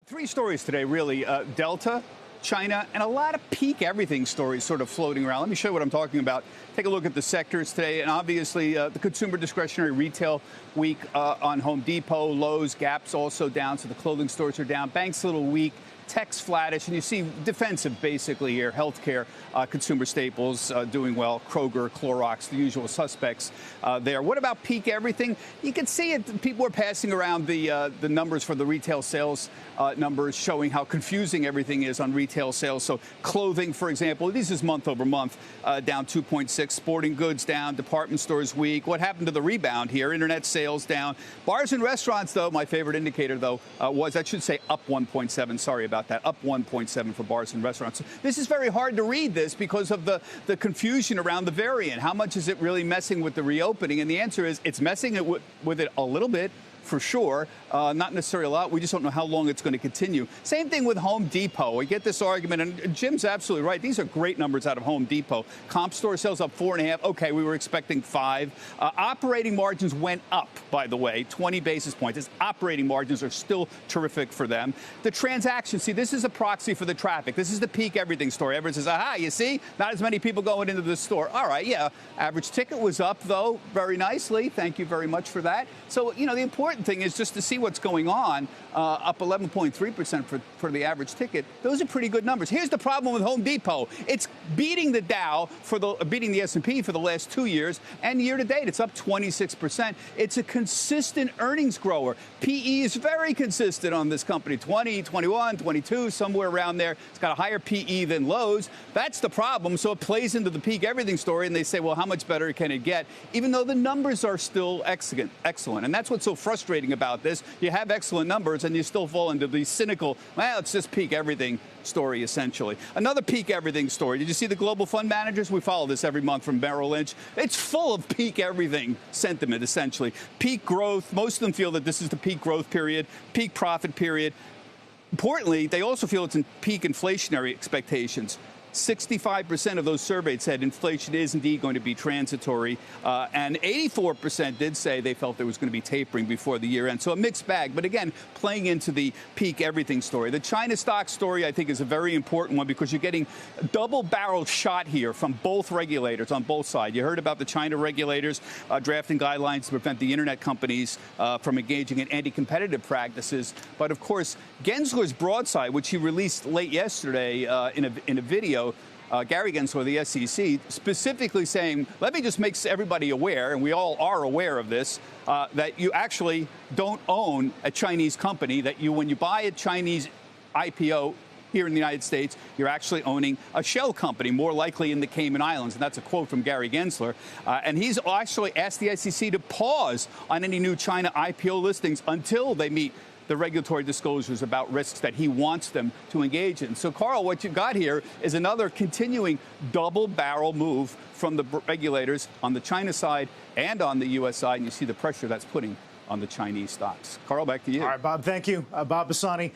Three stories today, really. Delta, China, and a lot of peak everything stories sort of floating around. Let me show you what I'm talking about. Take a look at the sectors today. And obviously, the consumer discretionary retail week on Home Depot, Lowe's, Gap's also down. So the clothing stores are down. Banks a little weak. Tech's flattish, and you see defensive basically here. Healthcare, consumer staples doing well. Kroger, Clorox, the usual suspects there. What about peak everything? You can see it. People are passing around the numbers for the retail sales numbers, showing how confusing everything is on retail sales. So clothing, for example, this is month over month, down 2.6. Sporting goods down. Department stores weak. What happened to the rebound here? Internet sales down. Bars and restaurants, though, my favorite indicator, though, was, I should say, up 1.7. Sorry about that, up 1.7 for bars and restaurants. This is very hard to read this because of the confusion around the variant. How much is it really messing with the reopening? And the answer is it's messing it with it a little bit, for sure, not necessarily a lot. We just don't know how long it's going to continue. Same thing with Home Depot. We get this argument, and Jim's absolutely right. These are great numbers out of Home Depot. Comp store sales up 4.5. Okay, we were expecting 5. Operating margins went up, by the way, 20 basis points. Its operating margins are still terrific for them. The transactions, see, this is a proxy for the traffic. This is the peak everything story. Everyone says, aha, you see, not as many people going into the store. All right, yeah. Average ticket was up, though, very nicely. Thank you very much for that. So, you know, the important thing is just to see what's going on, up 11.3% for the average ticket. Those are pretty good numbers. Here's the problem with Home Depot. It's beating the Dow, beating the S&P for the last 2 years, and year to date, it's up 26%. It's a consistent earnings grower. PE is very consistent on this company, 20, 21, 22, somewhere around there. It's got a higher PE than Lowe's. That's the problem. So it plays into the peak everything story, and they say, well, how much better can it get? Even though the numbers are still excellent. And that's what's so frustrating about this. You have excellent numbers and you still fall into the cynical, well, it's just peak everything story, essentially. Another peak everything story. Did you see the global fund managers? We follow this every month from Merrill Lynch. It's full of peak everything sentiment, essentially. Peak growth. Most of them feel that this is the peak growth period, peak profit period. Importantly, they also feel it's in peak inflationary expectations. 65% of those surveyed said inflation is indeed going to be transitory, and 84% did say they felt there was going to be tapering before the year end. So a mixed bag, but again, playing into the peak everything story. The China stock story, I think, is a very important one because you're getting a double-barreled shot here from both regulators on both sides. You heard about the China regulators drafting guidelines to prevent the internet companies from engaging in anti-competitive practices. But of course, Gensler's broadside, which he released late yesterday in a video, Gary Gensler, the SEC, specifically saying, let me just make everybody aware, and we all are aware of this, that you actually don't own a Chinese company, that when you buy a Chinese IPO here in the United States, you're actually owning a shell company, more likely in the Cayman Islands. And that's a quote from Gary Gensler. And he's actually asked the SEC to pause on any new China IPO listings until they meet the regulatory disclosures about risks that he wants them to engage in. So, Carl, what you've got here is another continuing double-barrel move from the regulators on the China side and on the U.S. side, and you see the pressure that's putting on the Chinese stocks. Carl, back to you. All right, Bob, thank you. Bob Bassani.